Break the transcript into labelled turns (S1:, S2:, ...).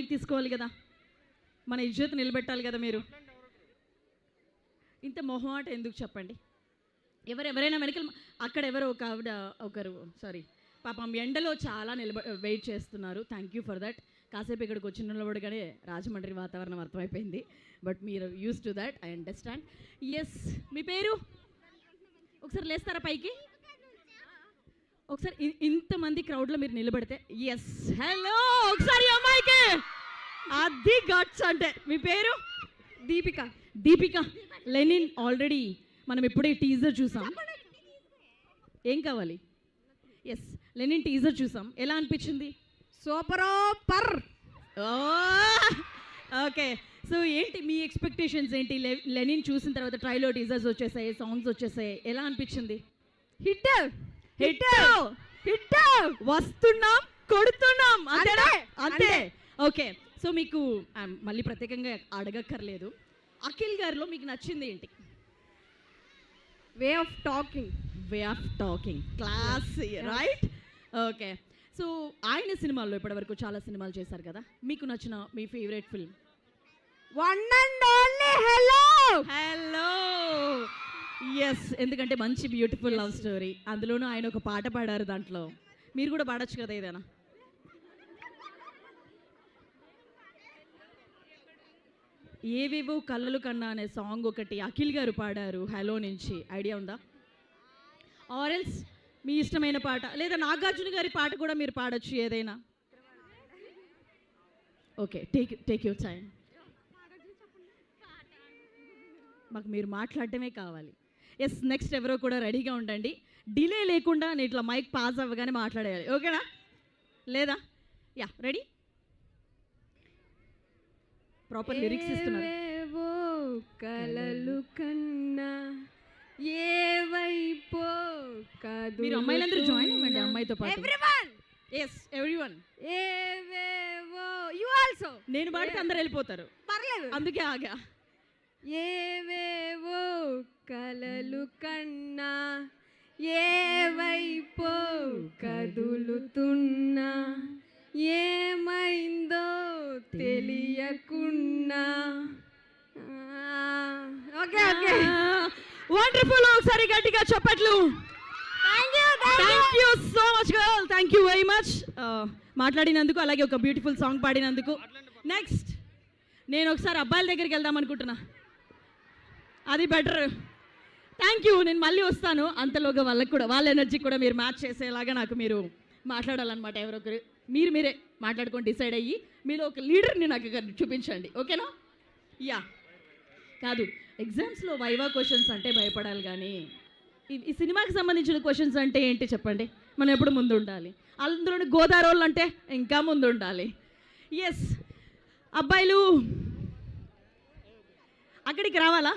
S1: Mic తీసుకోవాలి కదా, మన ఇజ్జత్ నిలబెట్టాలి కదా. మీరు ఇంత మొహమాట ఎందుకు చెప్పండి? ఎవరైనా వెనకలు అక్కడ ఎవరో ఒక ఆవిడ సారీ పాపం ఎండలో చాలా వెయిట్ చేస్తున్నారు. Thank you for that. కాసేపు ఇక్కడికి వచ్చి నిలబడగానే రాజమండ్రి వాతావరణం అర్థమైపోయింది. బట్ మీరు use to that, I understand. Yes, మీ పేరు ఒకసారి లేస్తారా పైకి? ఒకసారి ఇంతమంది క్రౌడ్లో మీరు నిలబడితే. ఎస్, హలో, ఒకసారి అమ్మాయికి అది గట్స్ అంటే. మీ పేరు? దీపిక లెనిన్. ఆల్రెడీ మనం ఇప్పుడే టీజర్ చూసాం. ఏం కావాలి? ఎస్, లెనిన్ టీజర్ చూసాం. ఎలా అనిపించింది?
S2: సూపర్.
S1: ఓకే, సో ఏంటి మీ ఎక్స్పెక్టేషన్స్ ఏంటి? లెనిన్ చూసిన తర్వాత ట్రైలర్ టీజర్స్ వచ్చేసాయి, సాంగ్స్ వచ్చేసాయి. ఎలా అనిపించింది?
S2: హిట్
S1: వస్తున్నాం, కొడుతున్నాం, అంతే. ఓకే, సో మీకు మళ్ళీ ప్రత్యేకంగా అడగక్కర్లేదు. అఖిల్ గారిలో మీకు నచ్చింది ఏంటి?
S2: Way of talking
S1: class, right? Okay, so ఆయన సినిమాల్లో ఇప్పటివరకు చాలా సినిమాలు చేశారు కదా, మీకు నచ్చిన మీ favourite film?
S2: One and only hello.
S1: Yes, ఎందుకంటే మంచి బ్యూటిఫుల్ లవ్ స్టోరీ. అందులోనూ ఆయన ఒక పాట పాడారు దాంట్లో. మీరు కూడా పాడొచ్చు కదా ఏదైనా. ఏవేవో కళ్ళలు కన్నా అనే సాంగ్ ఒకటి అఖిల్ గారు పాడారు హలో నుంచి. ఐడియా ఉందా? ఆరెల్స్ మీ ఇష్టమైన పాట, లేదా నాగార్జున గారి పాట కూడా మీరు పాడొచ్చు ఏదైనా. Okay, take your time. మాకు మీరు మాట్లాడటమే కావాలి. ఎస్, నెక్స్ట్ ఎవరో కూడా రెడీగా ఉండండి. డిలే లేకుండా నేను ఇట్లా మైక్ పాస్ అవ్వగానే మాట్లాడేయాలి. ఓకేనా? లేదా? Yeah, ready? ప్రాపర్ లిరిక్స్ ఇస్తున్నారు.
S2: కలలు కన్నా ఏవైపో కదు.
S1: మీరు అమ్మాయిలందరూ జాయిన్ అవ్వండి అమ్మాయితో పాటు. Yes, everyone.
S2: ఏవేవో యు ఆల్సో.
S1: నేను పాడితే అందరు వెళ్ళిపోతారు,
S2: పర్లేదు,
S1: అందుకే ఆగా.
S2: ఏవేవో కలలు కన్నా ఏవైపో కదులుతున్నా ఏమైందో తెలియకున్నా. Okay,
S1: wonderful. ఒకసారి గట్టిగా చెప్పట్లు. Thank you so much girl, thank you very much మాట్లాడినందుకు, అలాగే ఒక బ్యూటిఫుల్ సాంగ్ పాడినందుకు. నెక్స్ట్ నేను ఒకసారి అబ్బాయిల దగ్గరికి వెళ్దాం అనుకుంటున్నా, అది బెటర్. థ్యాంక్ యూ, నేను మళ్ళీ వస్తాను. అంతలోగా వాళ్ళకి కూడా, వాళ్ళ ఎనర్జీ కూడా మీరు మ్యాచ్ చేసేలాగా నాకు మీరు మాట్లాడాలన్నమాట. ఎవరొకరు మీరే మాట్లాడుకొని డిసైడ్ అయ్యి మీరు ఒక లీడర్ని నాకు చూపించండి. ఓకేనా? యా, కాదు ఎగ్జామ్స్లో వైవా క్వశ్చన్స్ అంటే భయపడాలి, కానీ ఈ సినిమాకి సంబంధించిన క్వశ్చన్స్ అంటే ఏంటి చెప్పండి? మనం ఎప్పుడు ముందు ఉండాలి. అందులోని గోదారోళ్ళు అంటే ఇంకా ముందు ఉండాలి. ఎస్, అబ్బాయిలు అక్కడికి రావాలా?